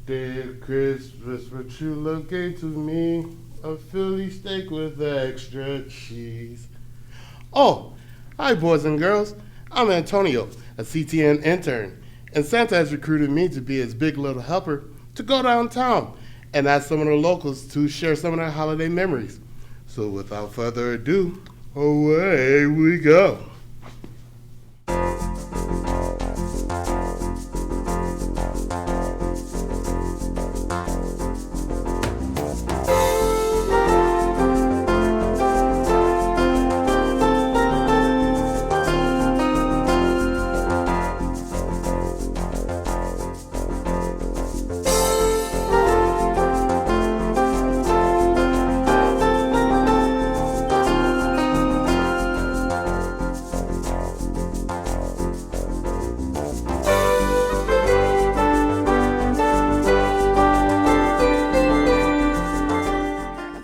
Day of Christmas, what you love gave to me, a Philly steak with extra cheese. Oh, hi boys and girls. I'm Antonio, a CTN intern, and Santa has recruited me to be his big little helper to go downtown and ask some of the locals to share some of their holiday memories. So without further ado, away we go.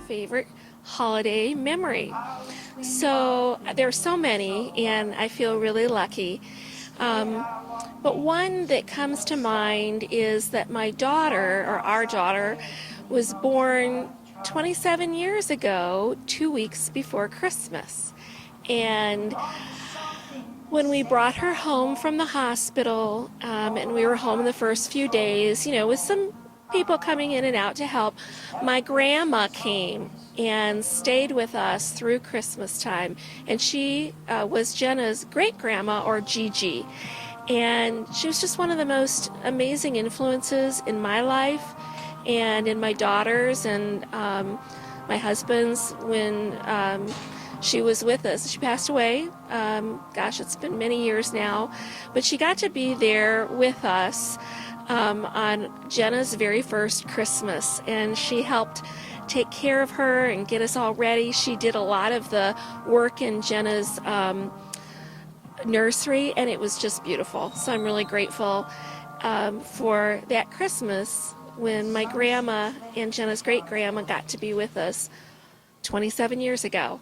Favorite holiday memory. So there's so many, and I feel really lucky. But one that comes to mind is that my daughter, or our daughter, was born 27 years ago, 2 weeks before Christmas. And when we brought her home from the hospital, and we were home the first few days, with some people coming in and out to help, my grandma came and stayed with us through Christmas time. And she was Jenna's great grandma, or Gigi. And she was just one of the most amazing influences in my life and in my daughter's and my husband's when she was with us. She passed away. It's been many years now. But she got to be there with us on Jenna's very first Christmas. And she helped take care of her and get us all ready. She did a lot of the work in Jenna's nursery, and it was just beautiful. So I'm really grateful for that Christmas when my grandma and Jenna's great grandma got to be with us 27 years ago.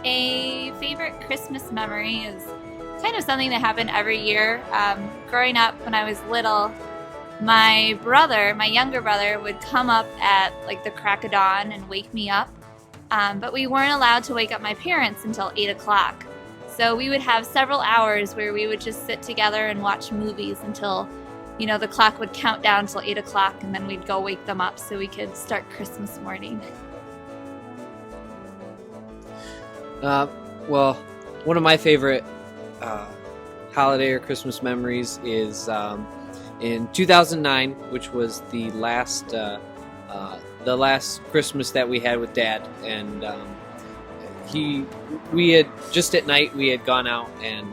A favorite Christmas memory is kind of something that happened every year. Growing up when I was little, my younger brother, would come up at like the crack of dawn and wake me up. But we weren't allowed to wake up my parents until 8 o'clock. So we would have several hours where we would just sit together and watch movies until, the clock would count down till 8 o'clock, and then we'd go wake them up so we could start Christmas morning. Well, one of my favorite holiday or Christmas memories is in 2009, which was the last Christmas that we had with Dad, and we had just at night we had gone out and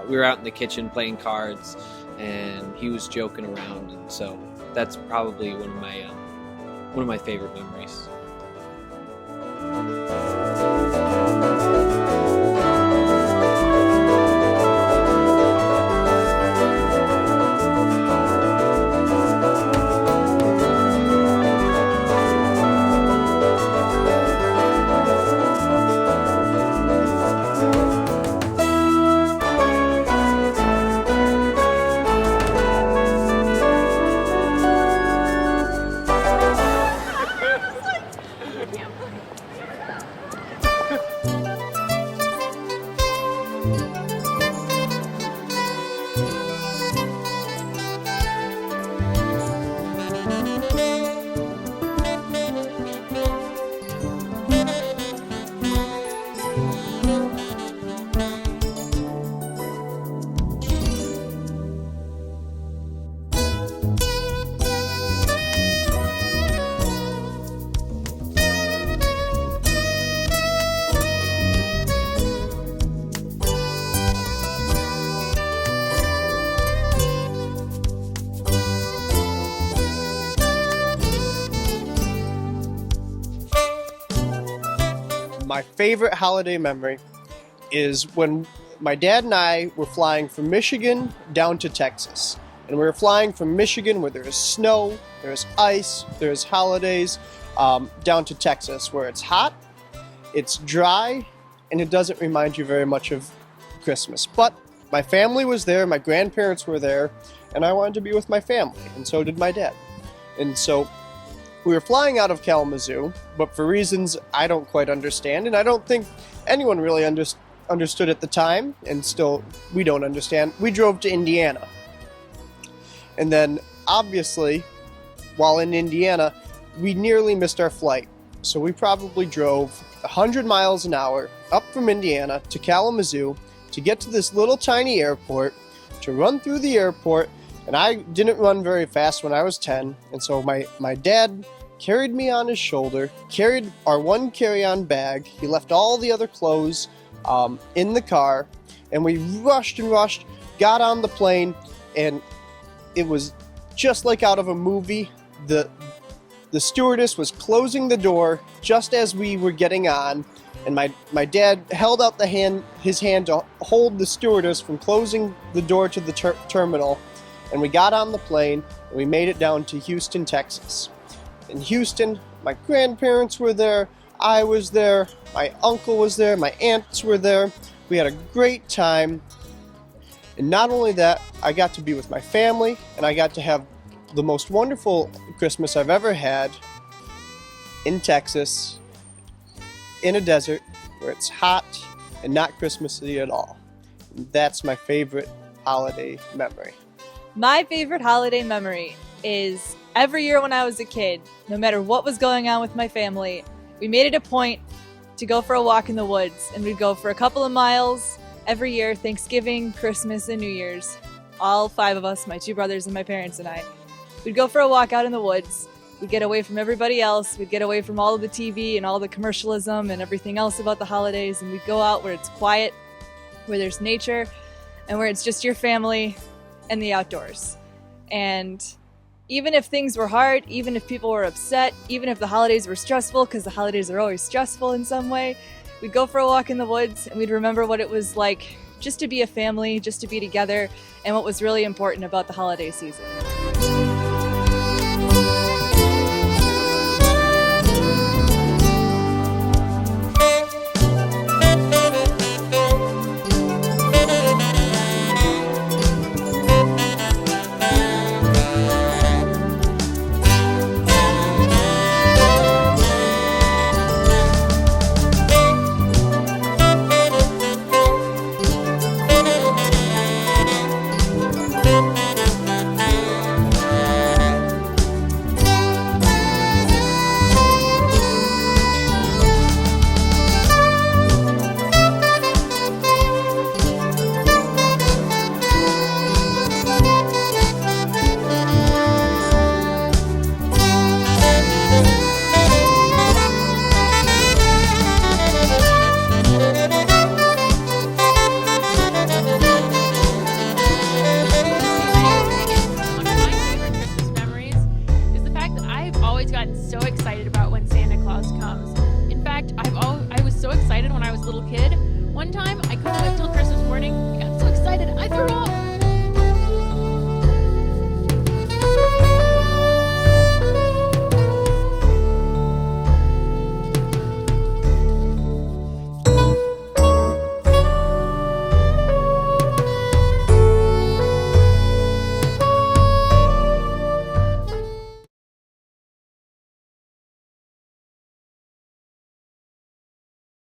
we were out in the kitchen playing cards, and he was joking around, and so that's probably one of my favorite memories. my favorite holiday memory is when my dad and I were flying from Michigan down to Texas. And we were flying from Michigan where there's snow, there's ice, there's holidays, down to Texas where it's hot, it's dry, and it doesn't remind you very much of Christmas. But my family was there, my grandparents were there, and I wanted to be with my family, and so did my dad. And so we were flying out of Kalamazoo, but for reasons I don't quite understand, and I don't think anyone really understood at the time, and still we don't understand, we drove to Indiana. And then, obviously, while in Indiana, we nearly missed our flight. So we probably drove 100 miles an hour up from Indiana to Kalamazoo to get to this little tiny airport, to run through the airport. And I didn't run very fast when I was 10. And so my dad carried me on his shoulder, carried our one carry-on bag. He left all the other clothes in the car. And we rushed and rushed, got on the plane, and it was just like out of a movie. The stewardess was closing the door just as we were getting on, and my dad held out his hand to hold the stewardess from closing the door to the terminal, and we got on the plane, and we made it down to Houston, Texas. In Houston, my grandparents were there, I was there, my uncle was there, my aunts were there. We had a great time. And not only that, I got to be with my family, and I got to have the most wonderful Christmas I've ever had in Texas, in a desert where it's hot and not Christmassy at all. And that's my favorite holiday memory. My favorite holiday memory is every year when I was a kid, no matter what was going on with my family, we made it a point to go for a walk in the woods, and we'd go for a couple of miles every year, Thanksgiving, Christmas, and New Year's. All 5 of us, my 2 brothers and my parents and I. We'd go for a walk out in the woods. We'd get away from everybody else. We'd get away from all of the TV and all the commercialism and everything else about the holidays, and we'd go out where it's quiet, where there's nature, and where it's just your family and the outdoors. And even if things were hard, even if people were upset, even if the holidays were stressful, because the holidays are always stressful in some way, we'd go for a walk in the woods and we'd remember what it was like just to be a family, just to be together, and what was really important about the holiday season. So excited about when Santa Claus comes. In fact, I was so excited when I was a little kid. One time, I couldn't wait till Christmas morning. I got so excited, I threw up.